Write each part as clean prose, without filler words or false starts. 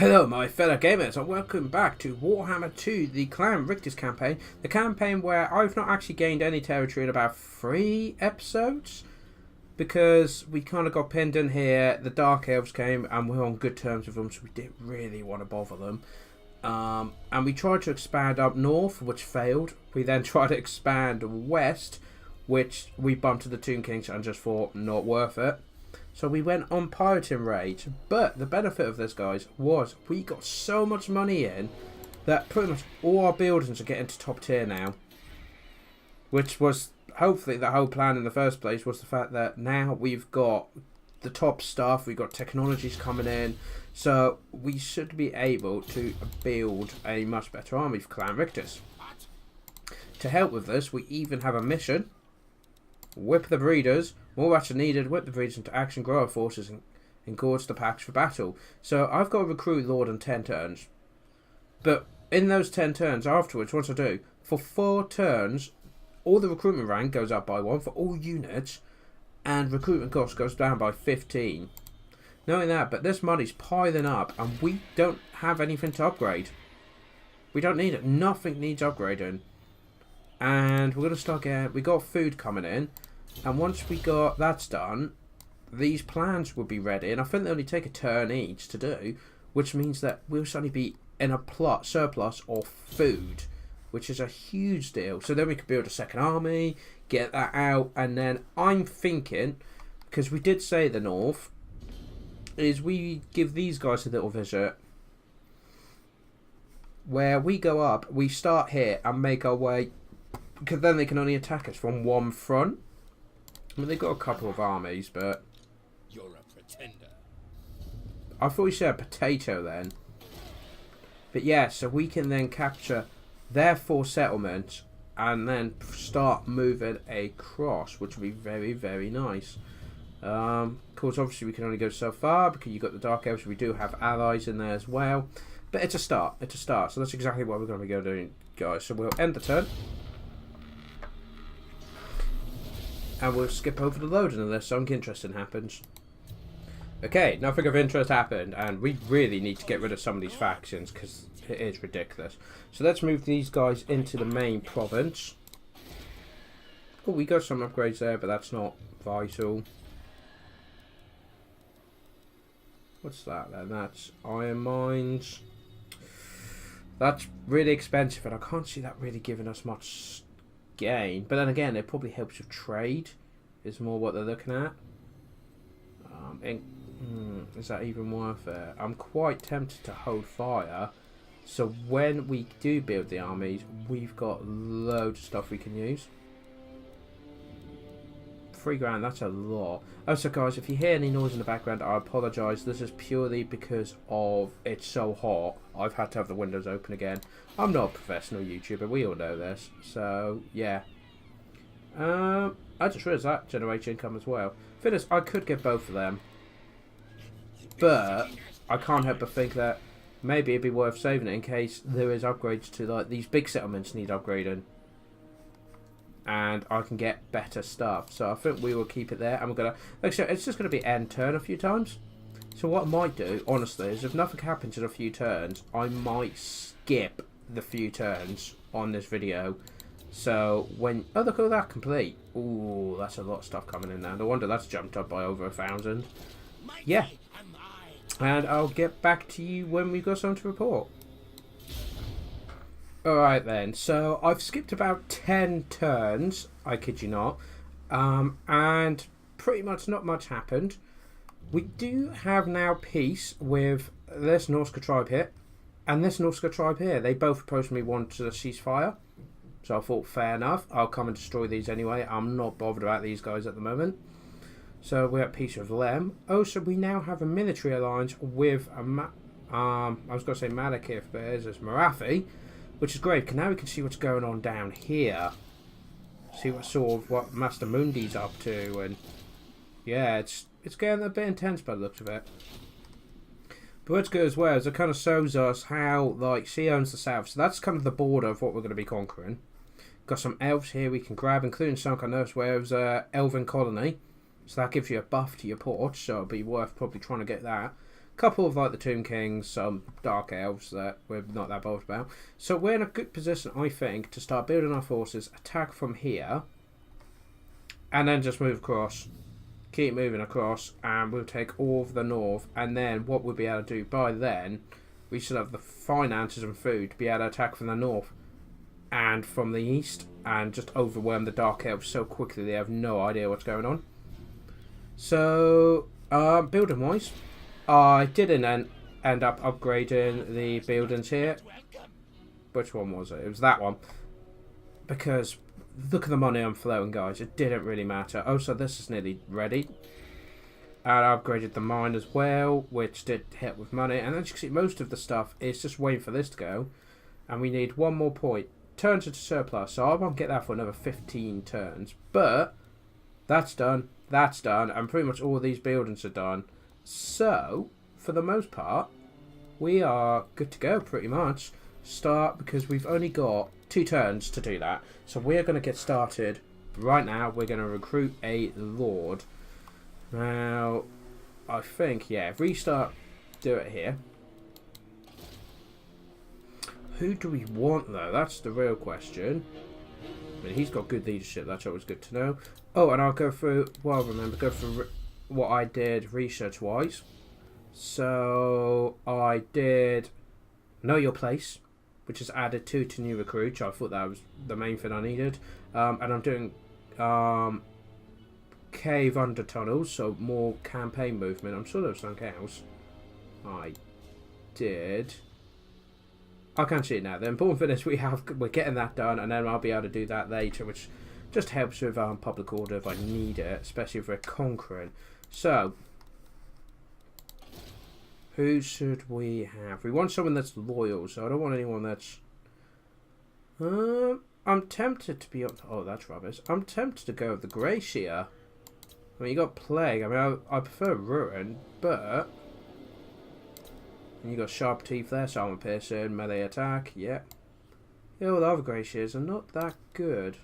Hello my fellow gamers and welcome back to Warhammer 2, the Clan Rictus campaign. The campaign where I've not actually gained any territory in about 3 episodes. Because we kind of got pinned in here, the Dark Elves came and we're on good terms with them, so we didn't really want to bother them. And we tried to expand up north, which failed. We then tried to expand west, which we bumped to the Tomb Kings and just thought not worth it. So we went on pirating raids, but the benefit of this, guys, was we got so much money in that pretty much all our buildings are getting to top tier now. Which was hopefully the whole plan in the first place, was the fact that now we've got the top stuff, we've got technologies coming in, so we should be able to build a much better army for Clan Rictus. To help with this, we even have a mission. Whip the breeders. More rats are needed. Whip the breeders into action. Grow our forces and engorge the packs for battle. So I've got to recruit Lord in 10 turns. But in those 10 turns afterwards, what I do, for 4 turns, all the recruitment rank goes up by 1 for all units. And recruitment cost goes down by 15. Knowing that, but this money's piling up. And we don't have anything to upgrade. We don't need it. Nothing needs upgrading. And we're going to start getting... We got food coming in. And once we got that's done, these plans will be ready. And I think they only take a turn each to do, which means that we'll suddenly be in a surplus of food, which is a huge deal. So then we could build a second army, get that out, and then I'm thinking, because we did say the north, is we give these guys a little visit, where we go up, we start here and make our way, because then they can only attack us from one front. I mean, they've got a couple of armies, but... You're a pretender. I thought you said potato then. But yeah, so we can then capture their 4 settlements and then start moving across, which would be very, very nice. Of course, obviously we can only go so far because you've got the Dark Elves. We do have allies in there as well. But it's a start. It's a start. So that's exactly what we're going to go doing, guys. So we'll end the turn. And we'll skip over the loading unless something interesting happens. Okay, nothing of interest happened. And we really need to get rid of some of these factions because it is ridiculous. So let's move these guys into the main province. Oh, we got some upgrades there, but that's not vital. What's that then? That's iron mines. That's really expensive and I can't see that really giving us much gain, but then again it probably helps with trade is more what they're looking at. Is that even worth it? I'm quite tempted to hold fire, so when we do build the armies we've got loads of stuff we can use. 3 grand, that's a lot. Oh, so guys, if you hear any noise in the background, I apologise. This is purely because of it's so hot. I've had to have the windows open again. I'm not a professional YouTuber, we all know this. So, yeah. I just realised that generates income as well. Fitness, I could get both of them. But, I can't help but think that maybe it'd be worth saving it in case there is upgrades to, like, these big settlements need upgrading. And I can get better stuff. So I think we will keep it there. And we're going to... Like I said, it's just going to be end turn a few times. So what I might do, honestly, is if nothing happens in a few turns, I might skip the few turns on this video. So when... Oh, look at that, complete. Ooh, that's a lot of stuff coming in now. No wonder that's jumped up by over 1,000. Yeah. And I'll get back to you when we've got something to report. Alright then, so I've skipped about 10 turns, I kid you not, and pretty much not much happened. We do have now peace with this Norska tribe here, and this Norska tribe here. They both approached me wanting a ceasefire, so I thought fair enough, I'll come and destroy these anyway. I'm not bothered about these guys at the moment. So we're at peace with them. Oh, so we now have a military alliance with, I was going to say Malekith, but it's Marathi. Which is great, because now we can see what's going on down here. See what Master Mundi's up to, and yeah, it's getting a bit intense by the looks of it. But what's good as well is it kind of shows us how, like, she owns the south, so that's kind of the border of what we're going to be conquering. Got some elves here we can grab, including some kind of where it was elven colony, so that gives you a buff to your ports, so it'll be worth probably trying to get that. couple of like the Tomb Kings, some Dark Elves that we're not that bothered about. So we're in a good position, I think, to start building our forces, attack from here, and then just move across. Keep moving across, and we'll take all of the north, and then what we'll be able to do by then, we should have the finances and food to be able to attack from the north and from the east, and just overwhelm the Dark Elves so quickly they have no idea what's going on. So, building wise, I didn't end up upgrading the buildings here. Which one was it? It was that one. Because look at the money I'm flowing, guys. It didn't really matter. Oh, so this is nearly ready. And I upgraded the mine as well, which did hit with money. And as you can see, most of the stuff is just waiting for this to go. And we need one more point. Turns into surplus. So I won't get that for another 15 turns. But that's done. That's done. And pretty much all of these buildings are done. So, for the most part, we are good to go pretty much. Start, because we've only got 2 turns to do that. So we're going to get started right now. We're going to recruit a lord. Now, I think, yeah, restart, do it here. Who do we want, though? That's the real question. I mean, he's got good leadership. That's always good to know. Oh, and I'll go through, well, remember, go through what I did research-wise. So, I did Know Your Place, which is added 2 to new recruits. I thought that was the main thing I needed. And I'm doing cave under tunnels, so more campaign movement. I'm sure there was something else I did. I can't see it now. The important thing is we're getting that done, and then I'll be able to do that later, which just helps with public order if I need it, especially if we're conquering. So, who should we have? We want someone that's loyal, so I don't want anyone that's... I'm tempted to be... Oh, that's rubbish. I'm tempted to go with the Gracia. I mean, you got Plague. I mean, I prefer Ruin, but... And you got Sharp Teeth there, so Armor Piercing, Melee Attack, yeah. Yeah, all the other Gracias are not that good.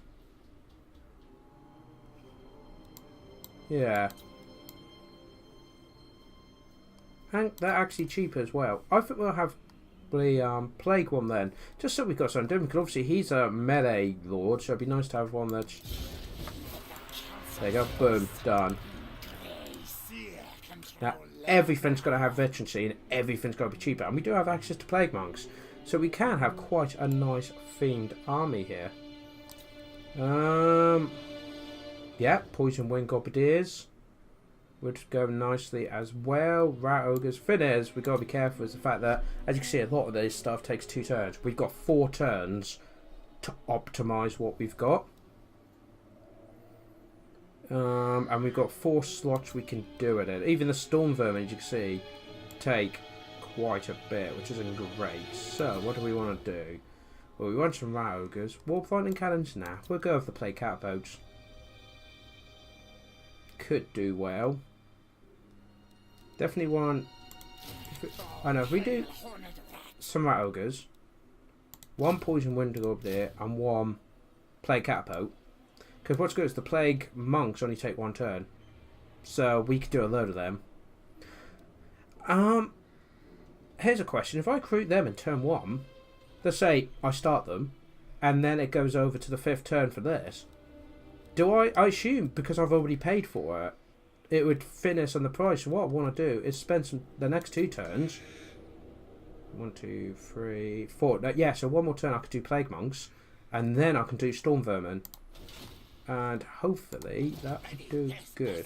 Yeah. And they're actually cheaper as well. I think we'll have the Plague one then. Just so we've got something different, because obviously he's a melee lord, so it'd be nice to have one that's... There you go, boom, done. Now, everything's got to have veterancy, and everything's got to be cheaper. And we do have access to Plague Monks, so we can have quite a nice themed army here. Yeah, Poison Wing Gobadiers would go nicely as well. Rat Ogres. Thing is, we've got to be careful is the fact that, as you can see, a lot of this stuff takes 2 turns. We've got 4 turns to optimise what we've got. And we've got 4 slots we can do it in. Even the Storm Vermin, as you can see, take quite a bit, which isn't great. So, what do we want to do? Well, we want some Rat Ogres. Warp Lightning Cannons now. We'll go with the Plague Catapults. Could do well. Definitely want... I know, if we do some Rat Ogres, 1 Poison Wind to go up there, and 1 Plague Catapult. Because what's good is the Plague Monks only take 1 turn. So we could do a load of them. Here's a question. If I recruit them in turn 1, let's say I start them, and then it goes over to the 5th turn for this. Do I assume, because I've already paid for it, it would finish on the price. So what I want to do is spend the next 2 turns. 1, 2, 3, 4. Yeah, so 1 more turn I could do Plague Monks, and then I can do Storm Vermin. And hopefully that would do good.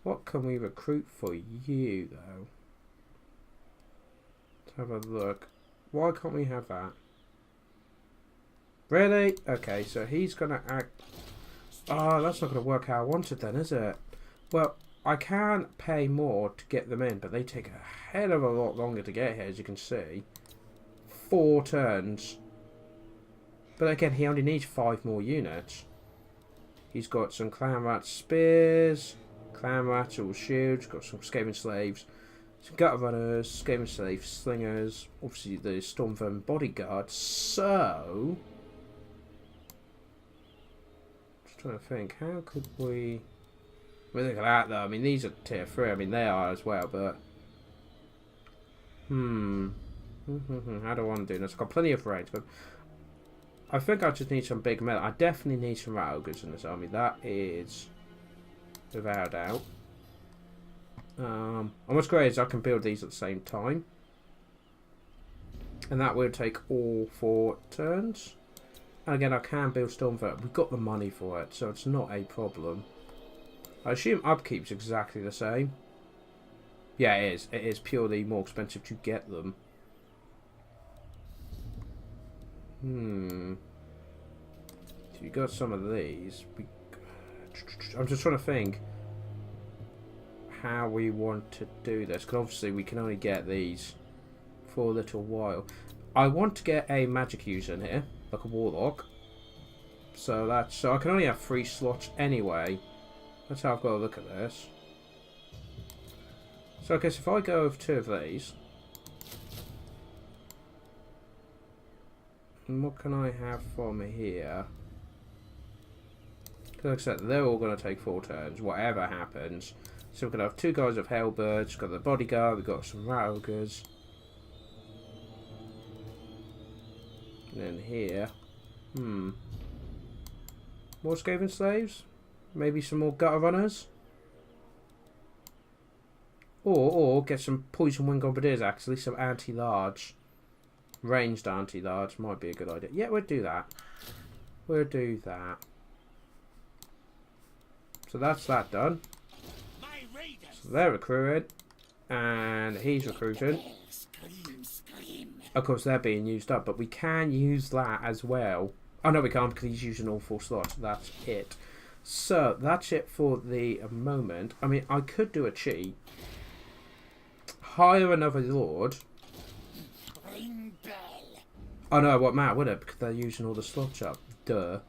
What can we recruit for you, though? Let's have a look. Why can't we have that? Really? Okay, so he's going to act... Oh, that's not going to work how I wanted then, is it? Well, I can pay more to get them in, but they take a hell of a lot longer to get here, as you can see. 4 turns. But again, he only needs 5 more units. He's got some Clan Rat Spears, Clan Rat all shields, got some Skaven Slaves, some Gutter Runners, Skaven Slave Slingers, obviously the Storm Vermin Bodyguard. So, just trying to think, how could we... I mean, look at that though, I mean these are tier 3, I mean they are as well, but How do I want to do this? I've got plenty of range, but I think I just need some big metal. I definitely need some rat ogres in this army. That is without doubt. And what's great is I can build these at the same time. And that will take all 4 turns. And again, I can build Stormvert. We've got the money for it, so it's not a problem. I assume upkeep's exactly the same. Yeah, it is. It is purely more expensive to get them. So you got some of these. I'm just trying to think how we want to do this, because obviously we can only get these for a little while. I want to get a magic user in here, like a warlock. So I can only have 3 slots anyway. That's how I've got to look at this. So I guess if I go over 2 of these, and what can I have from here? Because like I said, they're all going to take 4 turns, whatever happens. So we're going to have 2 guys of Hellbirds, got the bodyguard, we've got some rat ogres. And then here, more Skaven slaves? Maybe some more gutter runners? Or get some poison wing bombardiers, actually, some anti-large. Ranged anti-large might be a good idea. Yeah, we'll do that. We'll do that. So that's that done. So they're recruiting. And he's recruiting. Of course, they're being used up, but we can use that as well. Oh, no, we can't, because he's using all 4 slots. That's it. So, that's it for the moment. I mean, I could do a cheat. Hire another lord. Oh, no, what matter, would it? Because they're using all the slots up. Duh.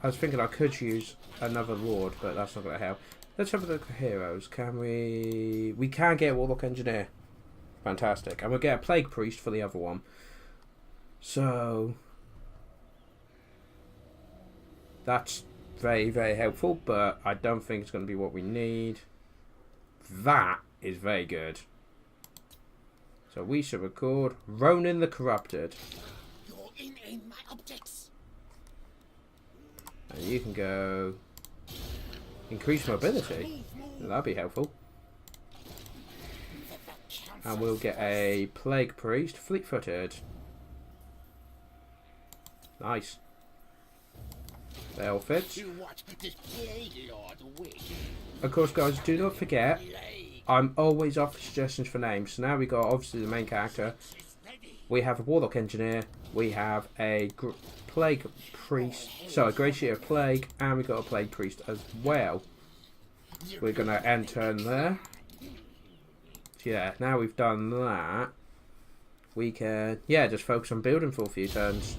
I was thinking I could use another lord, but that's not going to help. Let's have a look at heroes. Can we... We can get a warlock engineer. Fantastic. And we'll get a plague priest for the other one. So... That's very, very helpful, but I don't think it's going to be what we need. That is very good. So we should record Ronan the Corrupted. You're in my objects. And you can go... Increase mobility. That'd be helpful. And we'll get a plague priest, fleet-footed. Nice. They all fit. Of course, guys, do not forget, I'm always offering suggestions for names. So now we got obviously the main character. We have a warlock engineer. We have a plague priest. So a Gratiator of Plague, and we got a plague priest as well. We're gonna end turn there. Yeah, now we've done that, we can, just focus on building for a few turns.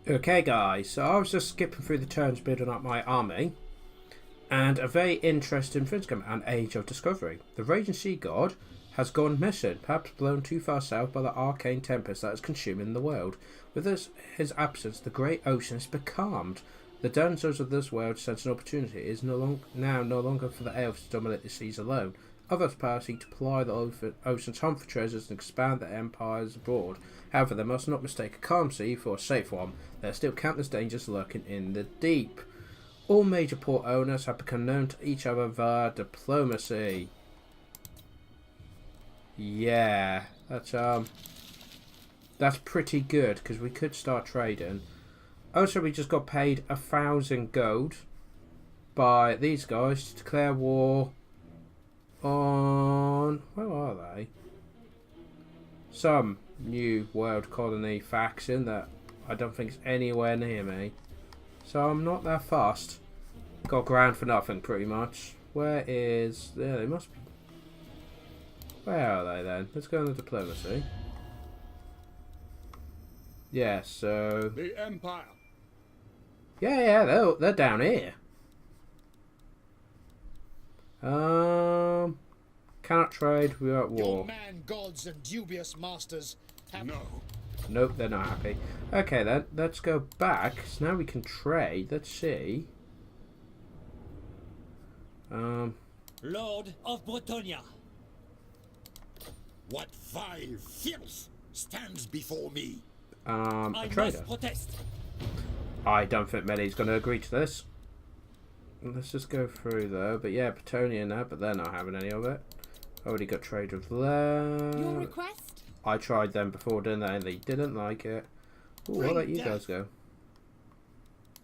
Okay guys, so I was just skipping through the turns building up my army, and a very interesting thing's come, an Age of Discovery. The Raging Sea God has gone missing, perhaps blown too far south by the arcane tempest that is consuming the world. With his absence, the great ocean is becalmed. The denizens of this world sense an opportunity. It is no longer for the elves to dominate the seas alone. Others power seek to ply the ocean's hum for treasures and expand their empires abroad. However, they must not mistake a calm sea for a safe one. There are still countless dangers lurking in the deep. All major port owners have become known to each other via diplomacy. Yeah, that's pretty good, because we could start trading. Also, we just got paid 1,000 gold by these guys to declare war on... Where are they? Some new world colony faction that I don't think is anywhere near me. So I'm not that fast. Got grand for nothing, pretty much. Where is... Yeah, they must be... Where are they then? Let's go into diplomacy. Yeah, so... The Empire. Yeah, they're down here. Cannot trade, we are at war. Your man gods and dubious masters have... No. Nope, they're not happy. Okay then, let's go back. So now we can trade. Let's see. Lord of Bretonia. What vile filth stands before me? A trader. Protest. I don't think Melly's going to agree to this. Let's just go through though. But yeah, Petonian now, but they're not having any of it. Already got trade with them. Your request? I tried them before, didn't they? And they didn't like it. Ooh, I'll let you guys go.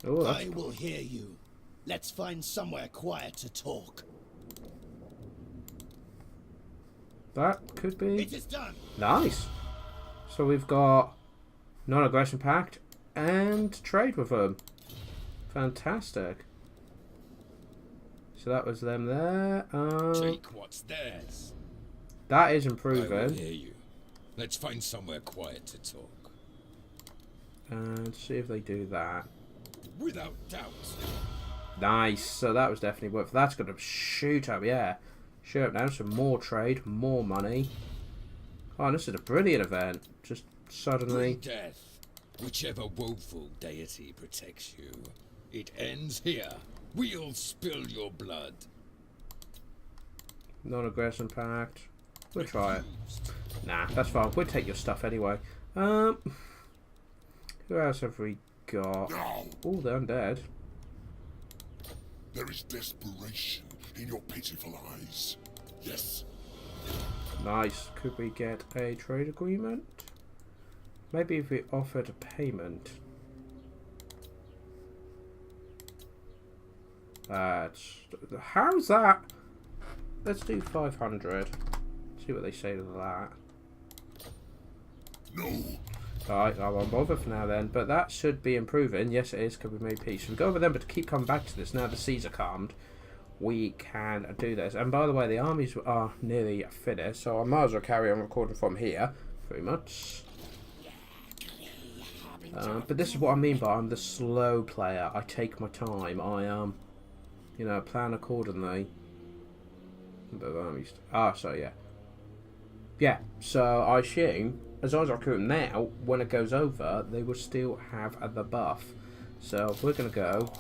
Oh, I will hear you. Let's find somewhere quiet to talk. that could be It is done. nice. So we've got non-aggression pact and trade with them. Fantastic. So that was them there. Take what's theirs. That is I will improving. hear you. Let's find somewhere quiet to talk. And see if they do that. Without doubt. Nice. So that was definitely worth. That's going to shoot up, yeah. Shoot up now. Some more trade, more money. Oh, this is a brilliant event. Just suddenly. Bring death. Whichever woeful deity protects you. It ends here. We'll spill your blood. Non-aggression pact. We'll try it. Nah, that's fine. We'll take your stuff anyway. Who else have we got? Now, Oh, they're undead. there is desperation in your pitiful eyes. Yes, Nice. Could we get a trade agreement? Maybe if we offered a payment. How's that? Let's do 500. See what they say to that. no, Alright, I won't bother for now then. But that should be improving. Yes, it is. Could we make peace? We go over them, but to keep coming back to this, now the seas are calmed, we can do this. And by the way, the armies are nearly finished, so I might as well carry on recording from here. Pretty much. But this is what I mean by I'm the slow player. I take my time. I you know, plan accordingly. But armies. So yeah. Yeah. So I assume as long as I recruit them now, when it goes over, they will still have the buff. So we're gonna go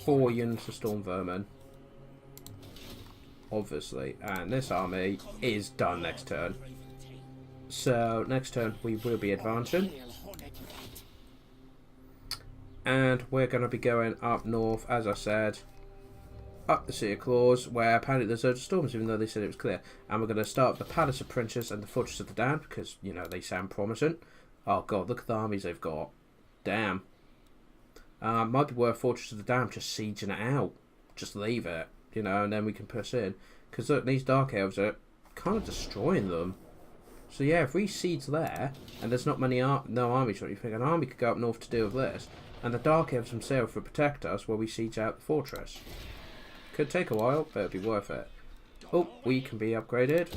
4 units of storm vermin. Obviously, and this army is done next turn. So next turn we will be advancing. And we're going to be going up north, as I said, up the Sea of Claws, where apparently there's loads of storms, even though they said it was clear. And we're going to start the Palace of Princes and the Fortress of the Damned, because, you know, they sound promising. Oh, God, look at the armies they've got. Damn. Might be worth Fortress of the Damned just sieging it out. Just leave it, you know, and then we can push in. Because, look, these Dark Elves are kind of destroying them. So, yeah, if we siege there, and there's not many no armies, what you think? An army could go up north to deal with this. And the Dark Elves themselves will protect us while we siege out the fortress. Could take a while, but it'll be worth it. Oh, we can be upgraded.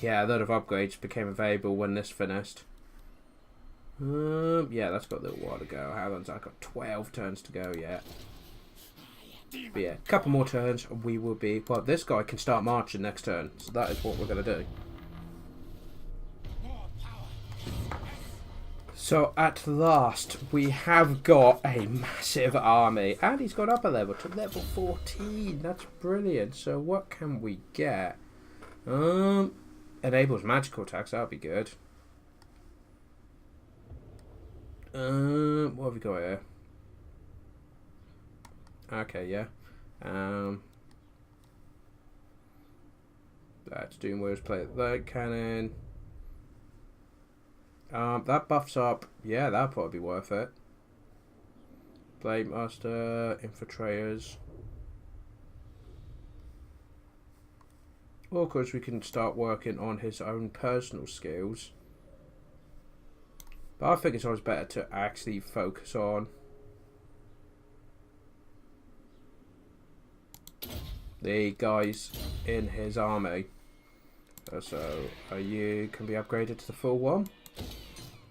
Yeah, a lot of upgrades became available when this finished. Yeah, that's got a little while to go. How long's that? Got 12 turns to go yet. But yeah, a couple more turns and we will be... Well, this guy can start marching next turn. So that is what we're going to do. So at last we have got a massive army, and he's got up a level to level 14. That's brilliant. So what can we get? Enables magical attacks. That'll be good. What have we got here? Okay, yeah. That's doing wheels play light cannon. That buffs up. Yeah, that'll probably be worth it. Blade Master, Infiltrators. Well, of course, we can start working on his own personal skills. But I think it's always better to actually focus on the guys in his army. So, you can be upgraded to the full one.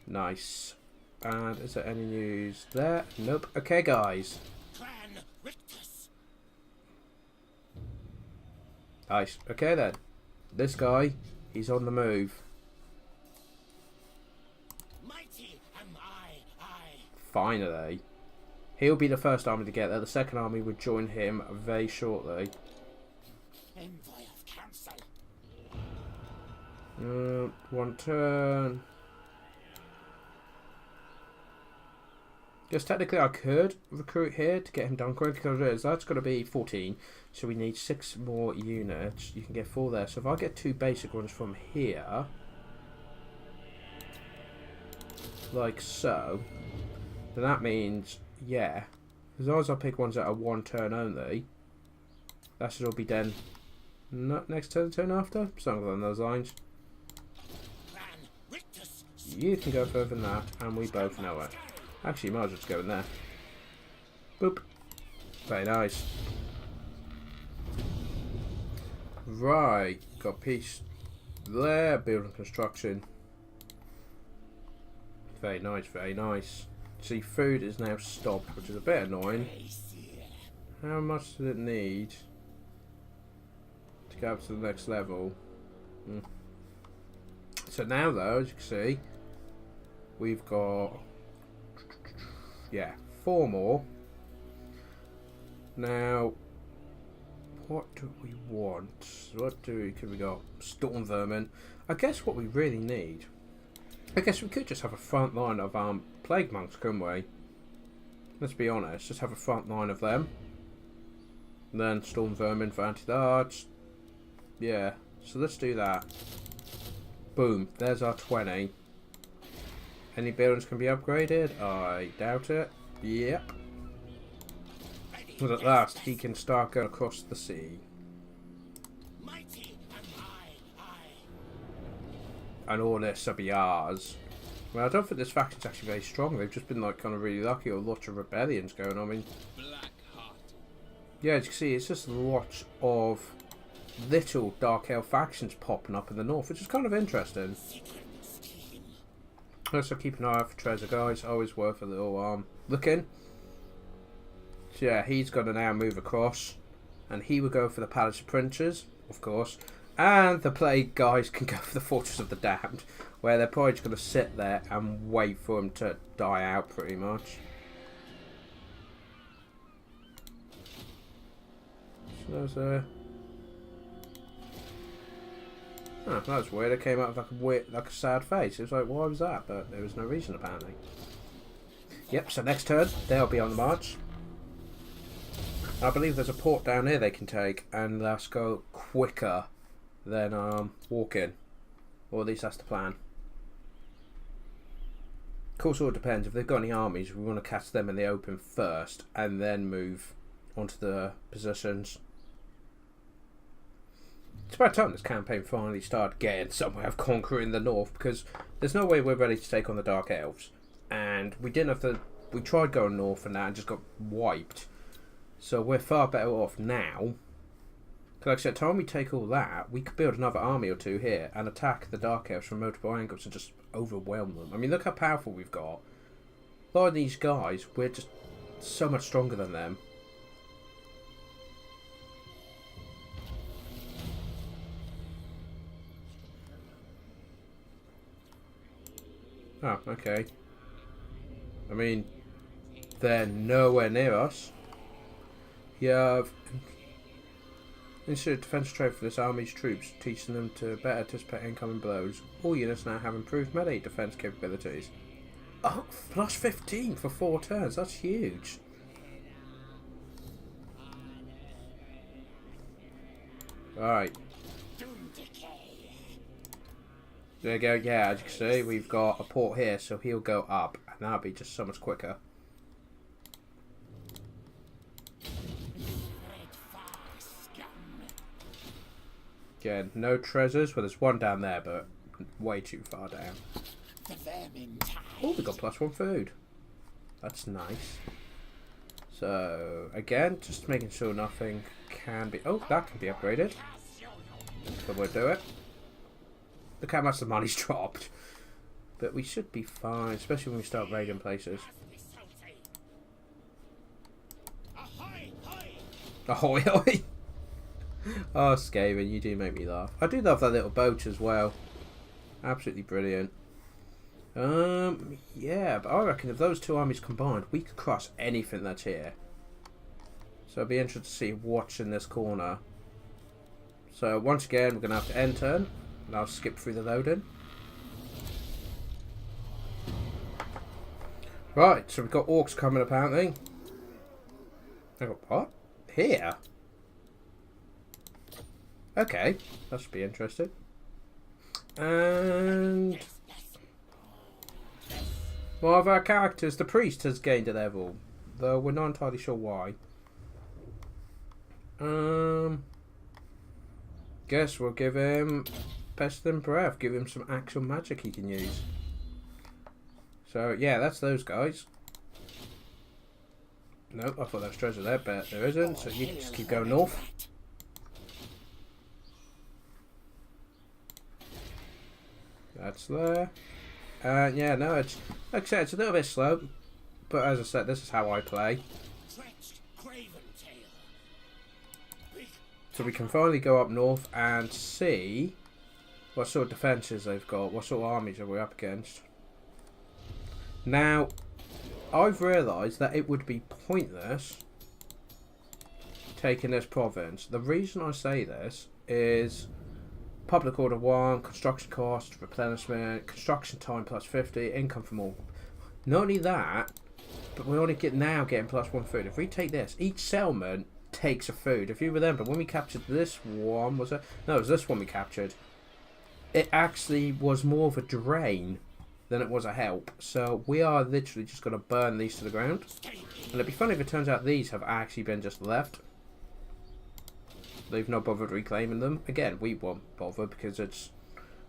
Nice. And is there any news there? Nope. Okay, guys. Clan Rictus. Nice. Okay, then. This guy, he's on the move. Mighty am I. Finally. He'll be the first army to get there. The second army would join him very shortly. Envoy of council. One turn. Guess technically I could recruit here to get him done quicker, because that's going to be 14. So we need 6 more units. You can get 4 there. So if I get 2 basic ones from here, like so, then that means, yeah, as long as I pick ones that are 1 turn only, that should all be done. Not next turn, the turn after? Something along those lines. Clan Rictus. You can go further than that, and we both know it. Actually, you might as well just go in there. Boop. Very nice. Right, got peace there, building construction. Very nice, very nice. See, food is now stopped, which is a bit annoying. How much does it need to go up to the next level? So now, though, as you can see, we've got, yeah, 4 more. Now, what do we want? Could we go? Storm vermin. I guess what we really need, I guess we could just have a front line of plague monks, couldn't we? Let's be honest, just have a front line of them. And then storm vermin for anti-darts. Yeah, so let's do that. Boom, there's our 20. Any buildings can be upgraded? I doubt it. Yep. But at last, he can start going across the sea. Mighty am I. And all this will be ours. Well, I don't think this faction's actually very strong. They've just been like kind of really lucky, or lots of rebellions going on. I mean, yeah, as you can see, it's just lots of little Dark Elf factions popping up in the north, which is kind of interesting. Also, keep an eye out for treasure, guys. Always worth a little looking. So yeah, he's got to now move across, and he will go for the Palace of Princes, of course. And the plague guys can go for the Fortress of the Damned, where they're probably just going to sit there and wait for him to die out, pretty much. So there's a... Oh, that was weird. It came out with like a sad face. It was like, why was that? But there was no reason, apparently. Yep, so next turn, they'll be on the march. I believe there's a port down here they can take, and let's go quicker than walking. Or at least that's the plan. Of course, it all depends. If they've got any armies, we want to catch them in the open first, and then move onto the positions. It's about time this campaign finally started getting somewhere of conquering the north, because there's no way we're ready to take on the Dark Elves. And we didn't have to... We tried going north and that and just got wiped. So we're far better off now. Because like I said, time we take all that, we could build another army or 2 here and attack the Dark Elves from multiple angles and just overwhelm them. I mean, look how powerful we've got. A lot of these guys, we're just so much stronger than them. Oh, okay. I mean, they're nowhere near us. You have instituted defense trade for this army's troops, teaching them to better anticipate incoming blows. All units now have improved melee defense capabilities. Oh, plus 15 for 4 turns. That's huge. Alright. There you go. Yeah, as you can see, we've got a port here, so he'll go up, and that'll be just so much quicker. Again, no treasures. Well, there's one down there, but way too far down. Oh, we got +1 food. That's nice. So, again, just making sure nothing can be... Oh, that can be upgraded. So we'll do it. Look how much the money's dropped. But we should be fine, especially when we start raiding places. Ahoy, ahoy! Oh, Skaven, you do make me laugh. I do love that little boat as well. Absolutely brilliant. Yeah, but I reckon if those 2 armies combined, we could crush anything that's here. So I'll be interested to see what's in this corner. So once again, we're going to have to end turn. And I'll skip through the loading. Right, so we've got orcs coming apparently. I got what? Here? Okay, that should be interesting. And one of our characters, the priest, has gained a level, though we're not entirely sure why. Guess we'll give him Pestilent Breath, give him some actual magic he can use. So yeah, that's those guys. Nope, I thought there was treasure there, but there isn't, so you can just keep going north. That's there. And yeah, no, it's like I said, it's a little bit slow, but as I said, this is how I play. So we can finally go up north and see what sort of defences they've got, what sort of armies are we up against. Now, I've realised that it would be pointless taking this province. The reason I say this is Public Order 1, construction cost, replenishment, construction time plus 50, income from all. Not only that, but we're only now getting plus 1 food. If we take this, each settlement takes a food. If you remember, when we captured this one, was it? No, it was this one we captured. It actually was more of a drain than it was a help. So we are literally just going to burn these to the ground. And it'd be funny if it turns out these have actually been just left. They've not bothered reclaiming them. Again, we won't bother because it's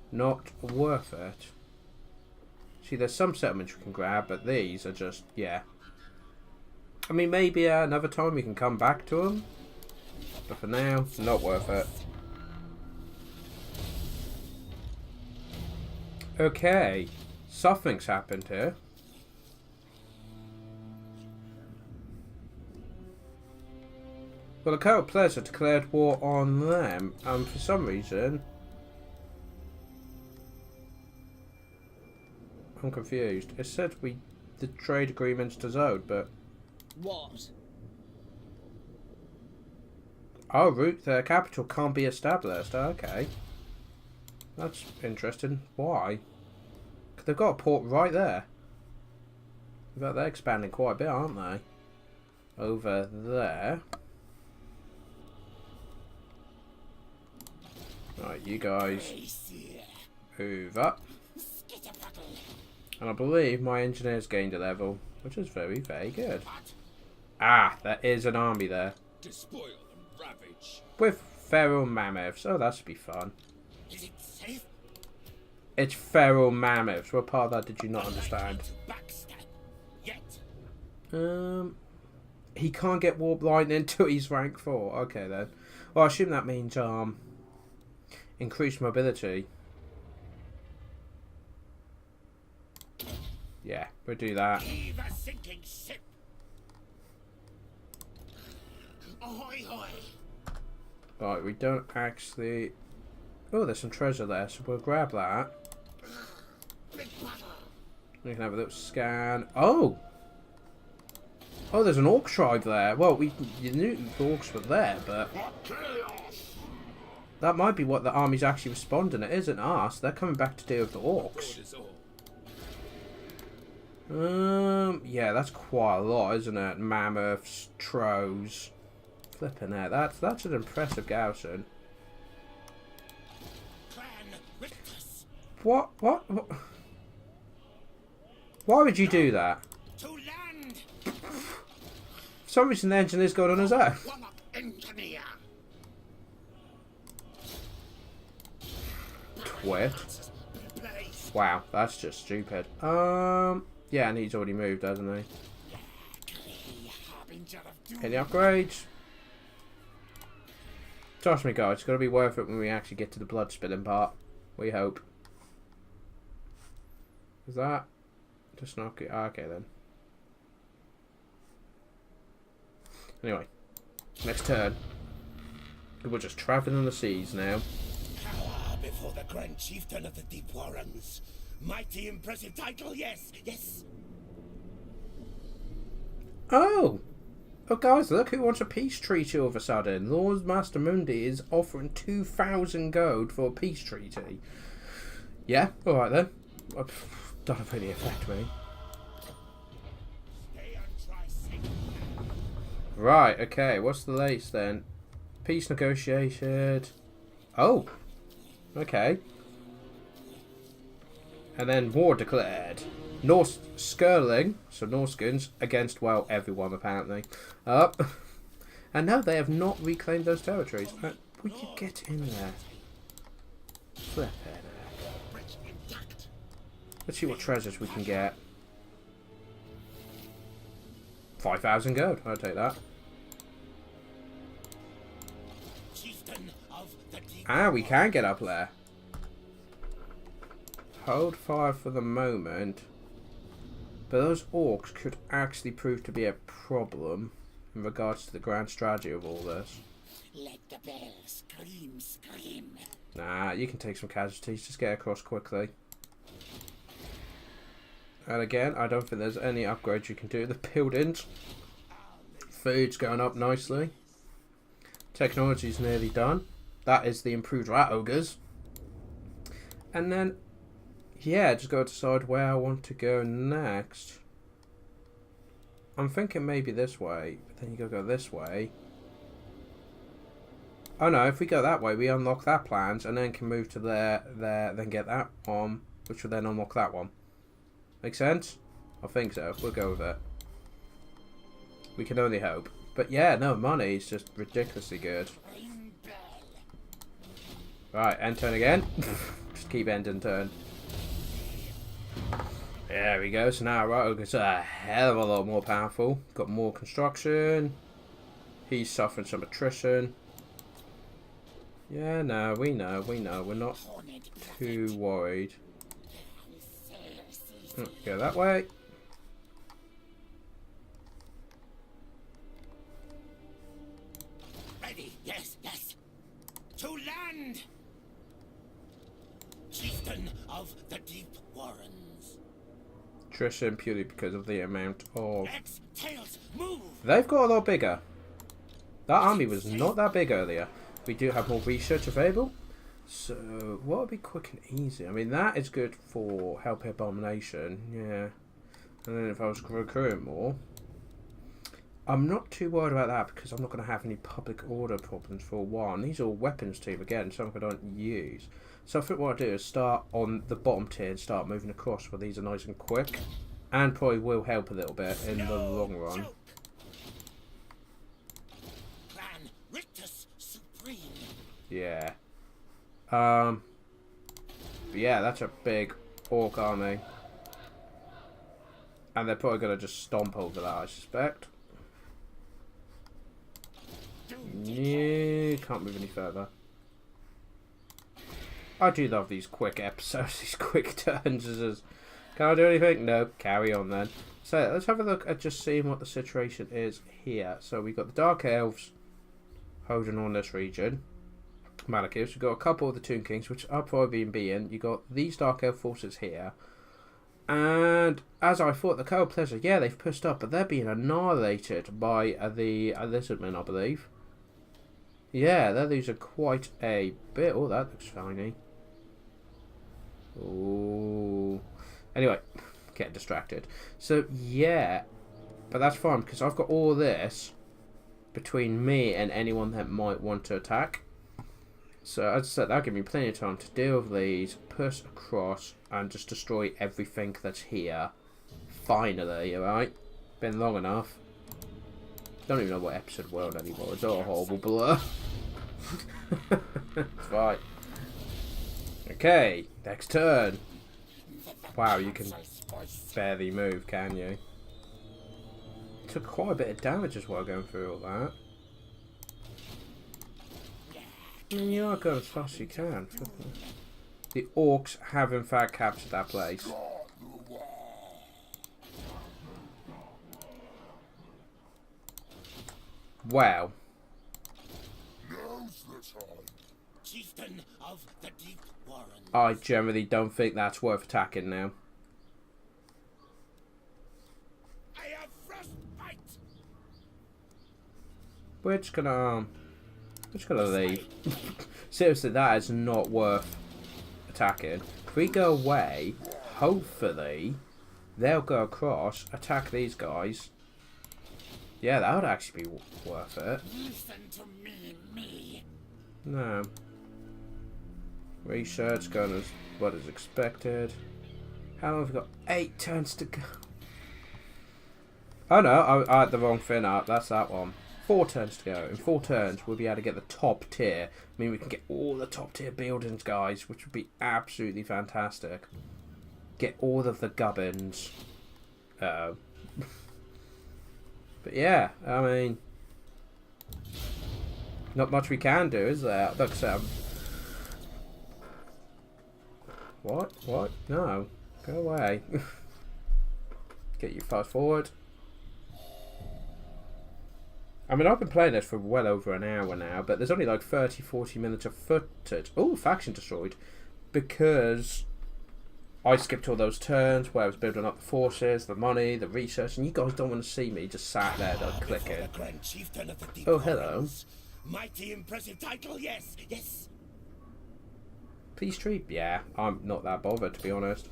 not worth it. See, there's some settlements we can grab, but these are just, yeah. I mean, maybe another time we can come back to them. But for now, not worth it. Okay. Something's happened here. Well, the Court of Pleasure declared war on them, and for some reason I'm confused. It said the trade agreement's dissolved, but What? oh, route their capital can't be established. Okay, that's interesting. Why? Because they've got a port right there. In fact, they're expanding quite a bit, aren't they? Over there. Right, you guys move up. And I believe my engineers gained a level, which is very, very good. Ah, there is an army there. Despoil and ravage. With feral mammoths. Oh, that should be fun. Is it safe? It's feral mammoths. What part of that did you not understand? He can't get warp lightning until he's rank 4. Okay then. Well, I assume that means increased mobility. Yeah, we'll do that. Leave a sinking ship. Ahoy, hoy. Right, we don't actually. Oh, there's some treasure there, so we'll grab that. Big battle. We can have a little scan. Oh! Oh, there's an orc tribe there. Well, you knew the orcs were there, but that might be what the army's actually responding. It isn't us. They're coming back to deal with the orcs. Yeah, that's quite a lot, isn't it? Mammoths, trows, flipping there. That's an impressive garrison. Clan Rictus. What? Why would you do that? To land. For some reason, the engineer's going on his own. One up engineer. Twit. Place. Wow, that's just stupid. Yeah, and he's already moved, hasn't he? Harbinger of doom. Any upgrades? Trust me, guys, it's going to be worth it when we actually get to the blood spilling part. We hope. Is that just not good? Okay then. Anyway, next turn. We're just travelling on the seas now. Power before the Grand Chieftain of the Deep Warrens. Mighty impressive title, yes, yes. Oh! Oh, guys, look who wants a peace treaty all of a sudden. Lord Master Mundi is offering 2,000 gold for a peace treaty. Yeah, alright then. Doesn't really affect me. Right, okay, what's the latest then? Peace negotiated. Oh, okay. And then war declared. Norse Skirling, so Norskins, against, well, everyone apparently. And no, they have not reclaimed those territories. We could get in there. Flip it. Let's see what treasures we can get. 5,000 gold, I'll take that. Ah, we can get up there. Hold fire for the moment. But those orcs could actually prove to be a problem in regards to the grand strategy of all this. Let the bell scream, scream. Nah, you can take some casualties. Just get across quickly. And again, I don't think there's any upgrades you can do. The buildings. Food's going up nicely. Technology's nearly done. That is the improved rat ogres. And then, yeah, just got to decide where I want to go next. I'm thinking maybe this way, but then you gotta go this way. Oh no, if we go that way, we unlock that plans and then can move to there, then get that one, which will then unlock that one. Make sense? I think so. We'll go with it. We can only hope. But yeah, no, money is just ridiculously good. Right, end turn again. Just keep ending turn. There we go. So now right, it's a hell of a lot more powerful. Got more construction. He's suffering some attrition. Yeah, no, we know. We're not too worried. Go that way. Ready? Yes, yes. To land! Chieftain of the Deep Warrens. Attrition purely because of the amount of... Legs, tails, move! They've got a lot bigger. That army was not that big earlier. We do have more research available. So, what would be quick and easy? I mean, that is good for Help Abomination, yeah. And then if I was recruiting more... I'm not too worried about that because I'm not going to have any public order problems for one. These are all weapons team again, something I don't use. So I think what I'll do is start on the bottom tier and start moving across where these are nice and quick. And probably will help a little bit in the long run. Clan Rictus supreme. Yeah. Yeah, that's a big orc army. And they're probably going to just stomp over that, I suspect. Yeah, can't move any further. I do love these quick episodes, these quick turns. Can I do anything? No, carry on then. So let's have a look at just seeing what the situation is here. So we've got the Dark Elves holding on this region. Malekiths. We've got a couple of the Tomb Kings, which are probably being. You've got these Dark Elf forces here. And as I thought, the Cold Pleasure, yeah, they've pushed up, but they're being annihilated by the Lizardmen, I believe. Yeah, they're losing quite a bit. Oh, that looks shiny. Oh. Anyway, getting distracted. So, yeah. But that's fine, because I've got all this between me and anyone that might want to attack. So, as I said, that'll give me plenty of time to deal with these, push across, and just destroy everything that's here. Finally, alright? Been long enough. Don't even know what episode world anymore. It's all a horrible blur. Right. Okay, next turn. Wow, you can barely move, can you? Took quite a bit of damage as well going through all that. I mean, you are going as fast as you can. The orcs have in fact captured that place. Wow. Chieftain of the Deep Warrens. I generally don't think that's worth attacking now. I have frostbite. We're just gonna leave. Seriously, that is not worth attacking. If we go away, hopefully they'll go across, attack these guys. Yeah, that would actually be worth it. Listen to me. No. Research going as what is expected. How long have we got? 8 turns to go. Oh no, I had the wrong thing up. That's that one. 4 turns to go. In 4 turns, we'll be able to get the top tier. I mean, we can get all the top tier buildings, guys, which would be absolutely fantastic. Get all of the gubbins. Uh-oh. But yeah, I mean, not much we can do, is there? Look, What? What? No. Go away. Get you fast forward. I mean, I've been playing this for well over an hour now, but there's only like 30-40 minutes of footage. Oh, faction destroyed. Because I skipped all those turns where I was building up the forces, the money, the research, and you guys don't want to see me just sat there clicking. Oh, hello. Mighty impressive title, yes, yes. Peace treaty? Yeah, I'm not that bothered, to be honest.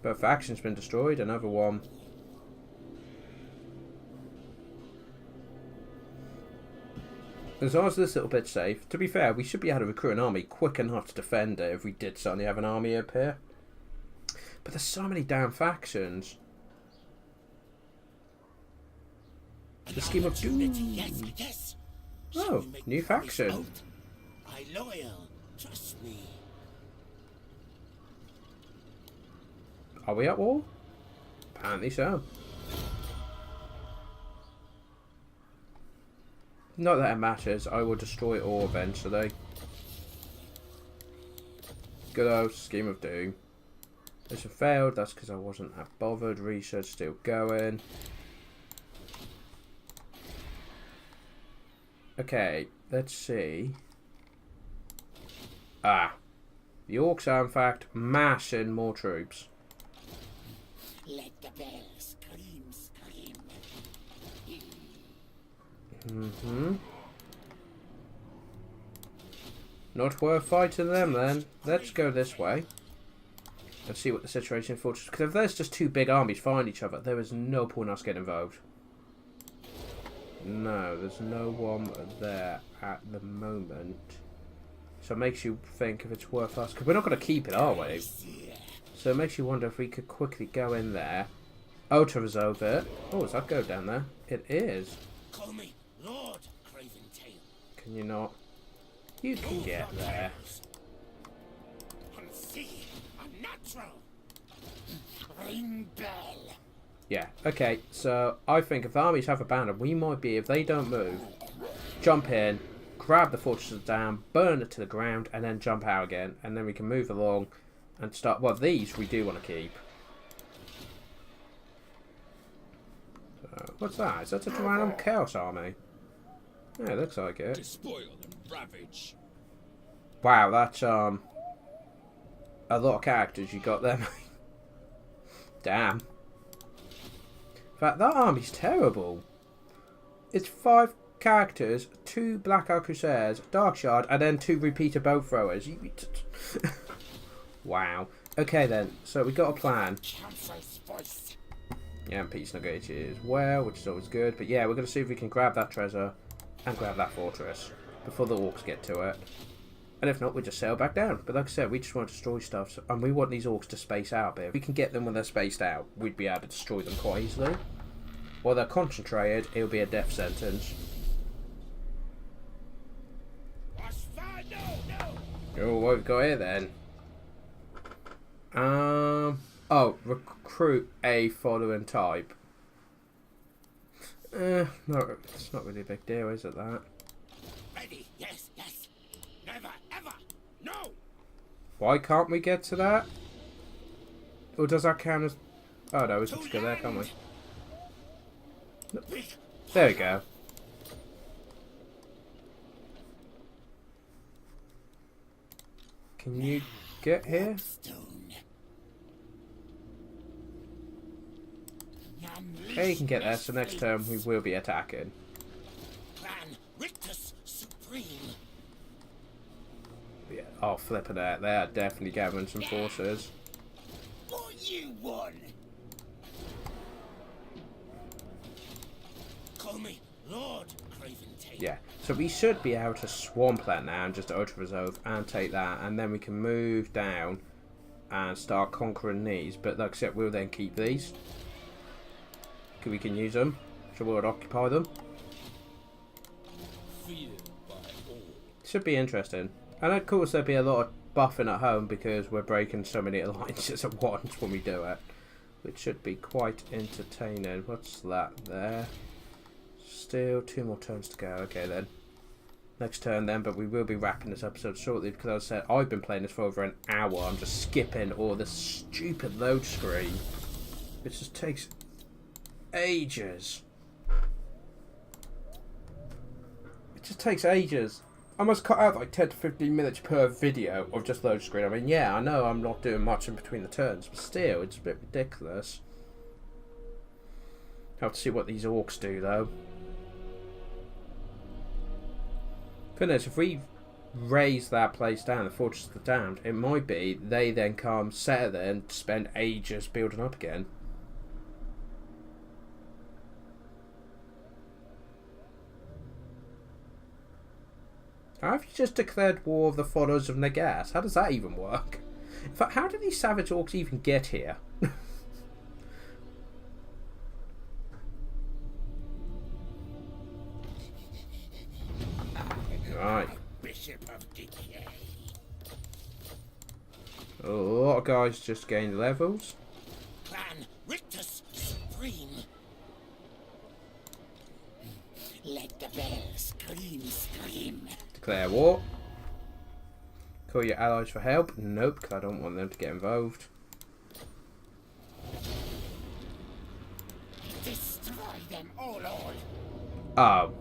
But faction's been destroyed, another one. As long as this little bit's safe. To be fair, we should be able to recruit an army quick enough to defend it if we did suddenly have an army up here. But there's so many damn factions. The scheme of doom. Yes, yes. Oh, new faction. I loyal. Trust me. Are we at war? Apparently so. Not that it matters, I will destroy it all eventually. Good old scheme of doom. This one failed, that's because I wasn't that bothered. Research still going. Okay, let's see. Ah. The orcs are in fact massing more troops. Let the bell scream, scream. Not worth fighting them then. Let's go this way. And see what the situation is. Because if there's just 2 big armies fighting each other, there is no point in us getting involved. No, there's no one there at the moment. So it makes you think if it's worth us. Because we're not going to keep it, are we? So it makes you wonder if we could quickly go in there. Oh, to resolve it. Oh, does that go down there? It is. Call me Lord Craventail. Can you not? You can get there. And see a natural. Ring bell. Yeah, okay, so I think if armies have abandoned, we might be, if they don't move, jump in, grab the fortresses down, burn it to the ground, and then jump out again. And then we can move along and start. Well, these we do want to keep. What's that? Is that a random chaos army? Yeah, it looks like it. Despoil and ravage. Wow, that's a lot of characters you got there, mate. Damn. In fact, that army's terrible. It's 5 characters, 2 Black Ark Crusaders, Dark Shard, and then 2 repeater bow throwers. Wow. Okay then, so we got a plan. Council's voice. Yeah, and peace negotiated as well, which is always good. But yeah, we're going to see if we can grab that treasure and grab that fortress before the orcs get to it. And if not, we'll just sail back down. But like I said, we just want to destroy stuff, and we want these orcs to space out a bit. If we can get them when they're spaced out, we'd be able to destroy them quite easily. While they're concentrated, it'll be a death sentence. Oh, what have we got here then? Oh, recruit a following type. No, it's not really a big deal, is it, that? Ready, yes, yes. Never, ever, no. Why can't we get to that? Or does that count as... Oh no, we can just go there, can't we? No. There we go. Can you get here? Stone. Okay, you can get there, so next turn we will be attacking. Clan Rictus supreme. Yeah, oh, flipping it. They are definitely gathering some forces. What you want? Call me Lord Craventail. Yeah, so we should be able to swamp that now and just ultra resolve and take that, and then we can move down and start conquering these. But like I said, we'll then keep these. We can use them, so we'll occupy them. Should be interesting. And of course there'll be a lot of buffing at home because we're breaking so many alliances at once when we do it, which should be quite entertaining. What's that there? Still 2 more turns to go. Okay then, next turn then, but we will be wrapping this episode shortly because as I said, I've been playing this for over an hour. I'm just skipping all this stupid load screen. It just takes ages. It just takes ages. I must cut out like 10 to 15 minutes per video of just load screen. I mean, yeah, I know I'm not doing much in between the turns, but still, it's a bit ridiculous. Have to see what these orcs do, though. Goodness, if we raise that place down, the Fortress of the Damned, it might be they then come, settle there, and spend ages building up again. How have you just declared war of the followers of Nagas? How does that even work? In fact, how did these savage orcs even get here? Right. Bishop of Decay. A lot of guys just gained levels. Clan Rictus supreme. Let the bells scream. Declare war. Call your allies for help. Nope, because I don't want them to get involved. Destroy them all. Oh.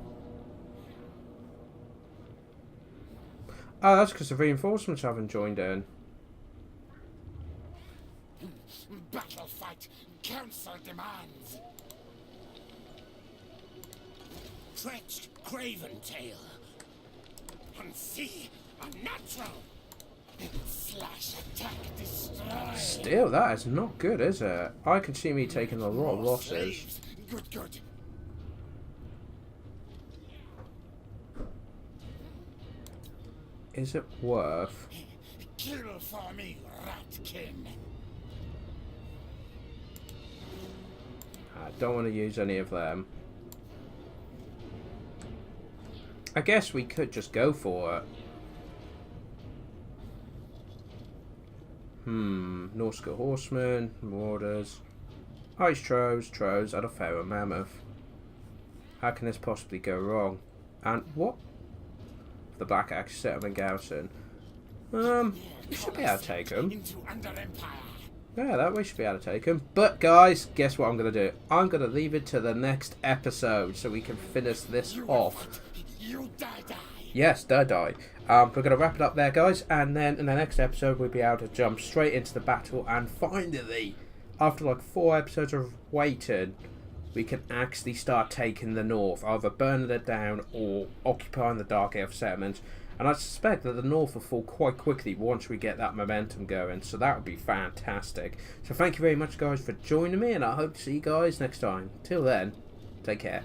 Oh, that's because the reinforcements haven't joined in. Battle fight. Council demands. Stretched Craventail. And see, unnatural. Slash, attack, destroy. Still, that is not good, is it? I can see me taking a lot of losses. Slaves. Good. Is it worth? Kill for me, Ratkin. I don't want to use any of them. I guess we could just go for it. Norska Horsemen, Marauders, Ice Trows, and a Pharaoh Mammoth. How can this possibly go wrong? And what? The Black Axe Settlement Garrison. We should be able to take them. Yeah, that we should be able to take them. But guys, guess what I'm going to do? I'm going to leave it to the next episode so we can finish this off. You die. Yes, die. We're going to wrap it up there, guys, and then in the next episode we'll be able to jump straight into the battle, and finally, after like 4 episodes of waiting, we can actually start taking the north, either burning it down or occupying the Dark Elf settlements. And I suspect that the north will fall quite quickly once we get that momentum going, so that would be fantastic. So thank you very much, guys, for joining me, and I hope to see you guys next time. Till then, take care.